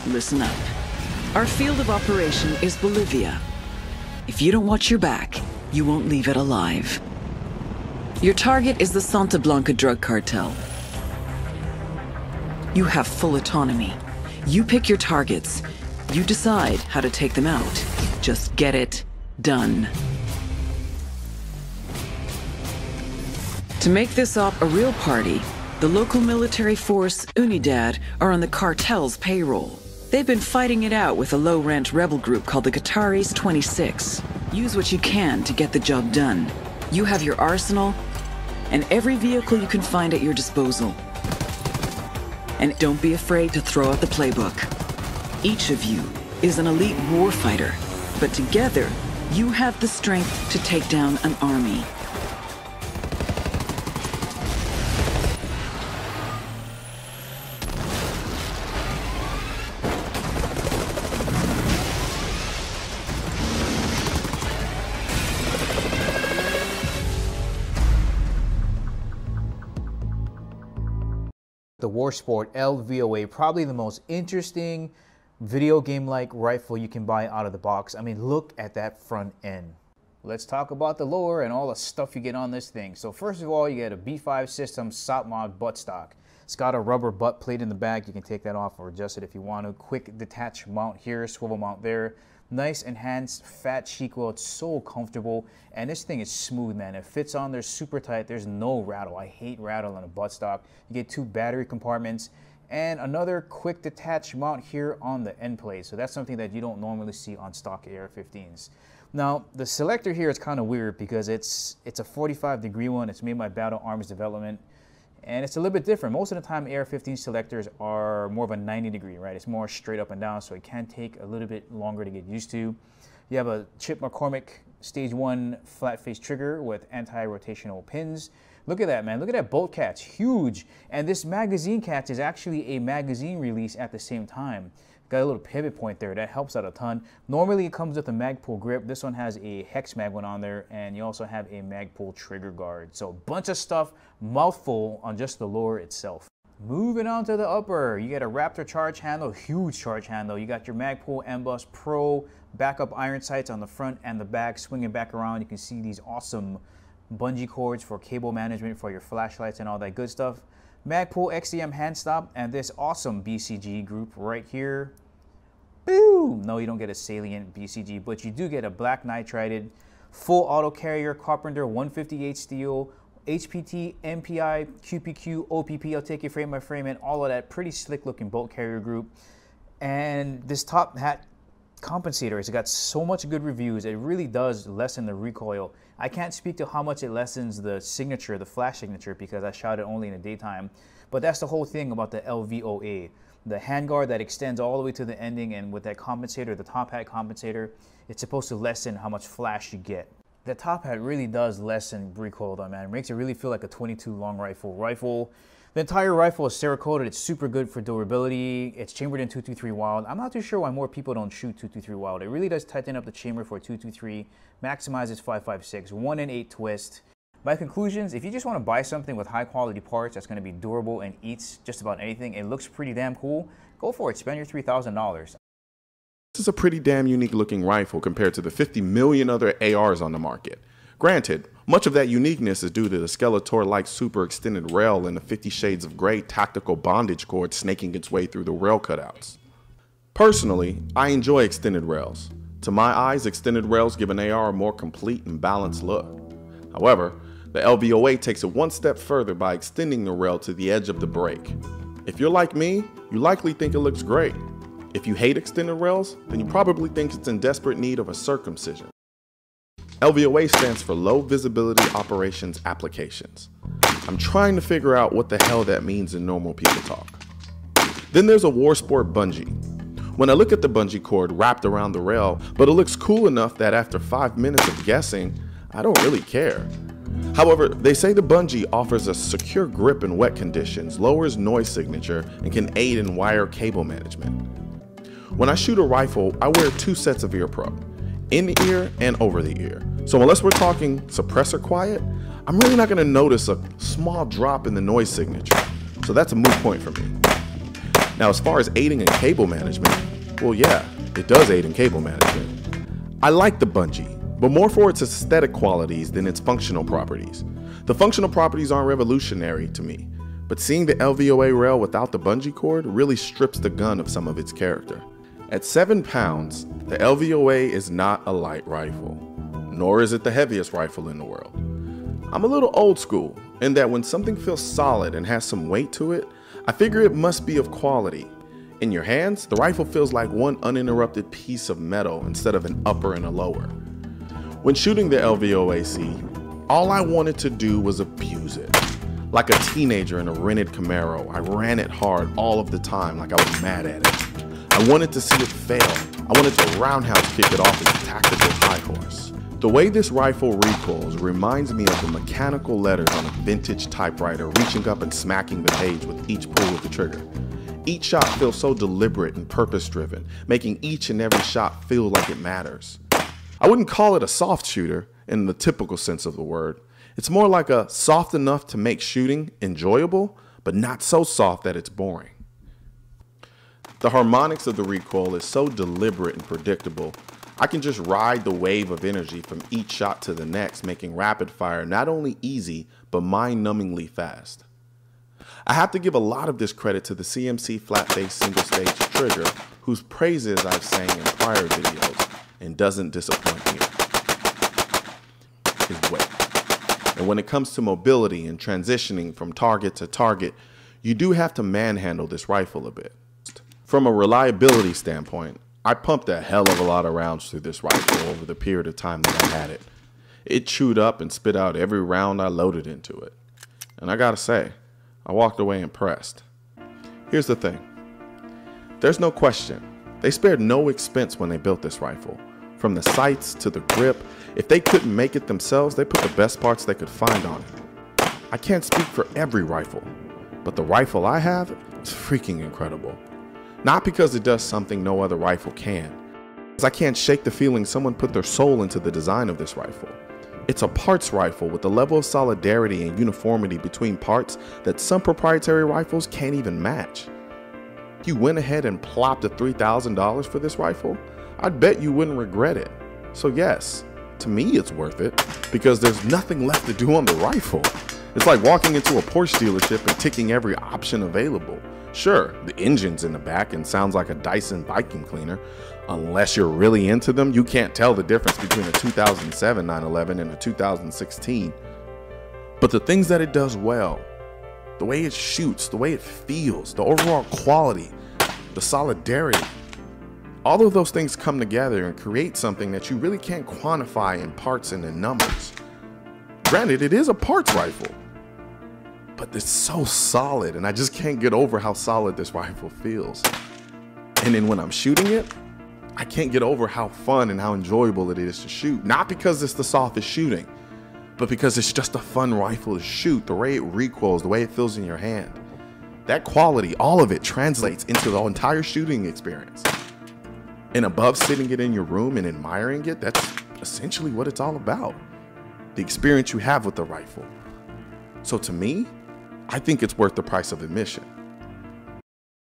Listen up. Our field of operation is Bolivia. If you don't watch your back, you won't leave it alive. Your target is the Santa Blanca drug cartel. You have full autonomy. You pick your targets. You decide how to take them out. Just get it done. To make this op a real party, the local military force, Unidad, are on the cartel's payroll. They've been fighting it out with a low-rent rebel group called the Qataris 26. Use what you can to get the job done. You have your arsenal and every vehicle you can find at your disposal. And don't be afraid to throw out the playbook. Each of you is an elite warfighter, but together, you have the strength to take down an army. The war sport Lvoa, probably the most interesting video game-like rifle you can buy out of the box. I mean, look at that front end. Let's talk about the lore and all the stuff you get on this thing. So first of all, you get a B5 system SOP mod buttstock. It's got a rubber butt plate in the back. You can take that off or adjust it if you want to. Quick detach mount here, swivel mount there. Nice enhanced fat cheek wheel. It's so comfortable, and this thing is smooth, man. It fits on there super tight. There's no rattle. I hate rattle on a buttstock. You get 2 battery compartments and another quick detach mount here on the end plate. So that's something that you don't normally see on stock AR-15s. Now the selector here is kind of weird because it's a 45-degree one. It's made by Battle Arms Development. And it's a little bit different. Most of the time, AR-15 selectors are more of a 90-degree, right? It's more straight up and down, so it can take a little bit longer to get used to. You have a Chip McCormick Stage 1 flat-face trigger with anti-rotational pins. Look at that, man. Look at that bolt catch. Huge. And this magazine catch is actually a magazine release at the same time. Got a little pivot point there. That helps out a ton. Normally, it comes with a Magpul grip. This one has a hex mag one on there, and you also have a Magpul trigger guard. So, bunch of stuff, mouthful on just the lure itself. Moving on to the upper, you get a Raptor charge handle, huge charge handle. You got your Magpul M-Bus Pro backup iron sights on the front and the back, swinging back around. You can see these awesome bungee cords for cable management for your flashlights and all that good stuff. Magpul XCM hand stop and this awesome BCG group right here. Boom! No, you don't get a salient BCG, but you do get a black nitrided, full auto carrier, Carpenter 158 steel, HPT, MPI, QPQ, OPP, I'll take you frame by frame, and all of that pretty slick looking bolt carrier group. And this top hat compensator has got so much good reviews. It really does lessen the recoil. I can't speak to how much it lessens the signature, the flash signature, because I shot it only in the daytime. But that's the whole thing about the Lvoa. The handguard that extends all the way to the ending, and with that compensator, the top hat compensator, it's supposed to lessen how much flash you get. The top hat really does lessen recoil though, man. It makes it really feel like a 22 long rifle. The entire rifle is Cerakoted. It's super good for durability. It's chambered in 223 Wild. I'm not too sure why more people don't shoot 223 Wild. It really does tighten up the chamber for 223, maximizes 5.56, 1 in 8 twist. My conclusions, if you just want to buy something with high quality parts that's going to be durable and eats just about anything, it looks pretty damn cool, go for it. Spend your $3,000. This is a pretty damn unique looking rifle compared to the 50 million other ARs on the market. Granted, much of that uniqueness is due to the Skeletor-like super extended rail and the 50 Shades of Grey tactical bondage cord snaking its way through the rail cutouts. Personally, I enjoy extended rails. To my eyes, extended rails give an AR a more complete and balanced look. However, the Lvoa takes it one step further by extending the rail to the edge of the break. If you're like me, you likely think it looks great. If you hate extended rails, then you probably think it's in desperate need of a circumcision. Lvoa stands for Low Visibility Operations Applications. I'm trying to figure out what the hell that means in normal people talk. Then there's a war sport bungee. When I look at the bungee cord wrapped around the rail, but it looks cool enough that after 5 minutes of guessing, I don't really care. However, they say the bungee offers a secure grip in wet conditions, lowers noise signature, and can aid in wire cable management. When I shoot a rifle, I wear 2 sets of ear pro, in the ear and over the ear. So unless we're talking suppressor quiet, I'm really not going to notice a small drop in the noise signature. So that's a moot point for me. Now, as far as aiding in cable management, well, yeah, it does aid in cable management. I like the bungee, but more for its aesthetic qualities than its functional properties. The functional properties aren't revolutionary to me, but seeing the Lvoa rail without the bungee cord really strips the gun of some of its character. At 7 pounds, the Lvoa is not a light rifle, nor is it the heaviest rifle in the world. I'm a little old school in that when something feels solid and has some weight to it, I figure it must be of quality. In your hands, the rifle feels like one uninterrupted piece of metal instead of an upper and a lower. When shooting the Lvoa, all I wanted to do was abuse it. Like a teenager in a rented Camaro, I ran it hard all of the time like I was mad at it. I wanted to see it fail. I wanted to roundhouse kick it off its tactical high horse. The way this rifle recoils reminds me of the mechanical letters on a vintage typewriter reaching up and smacking the page with each pull of the trigger. Each shot feels so deliberate and purpose-driven, making each and every shot feel like it matters. I wouldn't call it a soft shooter in the typical sense of the word. It's more like a soft enough to make shooting enjoyable, but not so soft that it's boring. The harmonics of the recoil is so deliberate and predictable, I can just ride the wave of energy from each shot to the next, making rapid fire not only easy, but mind-numbingly fast. I have to give a lot of this credit to the CMC flat-face single-stage trigger, whose praises I've sang in prior videos, and doesn't disappoint here. Is weight. And when it comes to mobility and transitioning from target to target, you do have to manhandle this rifle a bit. From a reliability standpoint, I pumped a hell of a lot of rounds through this rifle over the period of time that I had it. It chewed up and spit out every round I loaded into it. And I gotta say, I walked away impressed. Here's the thing. There's no question. They spared no expense when they built this rifle. From the sights to the grip, if they couldn't make it themselves, they put the best parts they could find on it. I can't speak for every rifle, but the rifle I have is freaking incredible. Not because it does something no other rifle can. I can't shake the feeling someone put their soul into the design of this rifle. It's a parts rifle with a level of solidarity and uniformity between parts that some proprietary rifles can't even match. If you went ahead and plopped a $3,000 for this rifle, I'd bet you wouldn't regret it. So yes, to me it's worth it, because there's nothing left to do on the rifle. It's like walking into a Porsche dealership and ticking every option available. Sure, the engine's in the back and sounds like a Dyson vacuum cleaner. Unless you're really into them, you can't tell the difference between a 2007 911 and a 2016. But the things that it does well, the way it shoots, the way it feels, the overall quality, the solidarity, all of those things come together and create something that you really can't quantify in parts and in numbers. Granted, it is a parts rifle, but it's so solid, and I just can't get over how solid this rifle feels. And then when I'm shooting it, I can't get over how fun and how enjoyable it is to shoot. Not because it's the softest shooting, but because it's just a fun rifle to shoot. The way it recoils, the way it feels in your hand. That quality, all of it translates into the entire shooting experience. And above sitting it in your room and admiring it, that's essentially what it's all about. The experience you have with the rifle. So to me, I think it's worth the price of admission.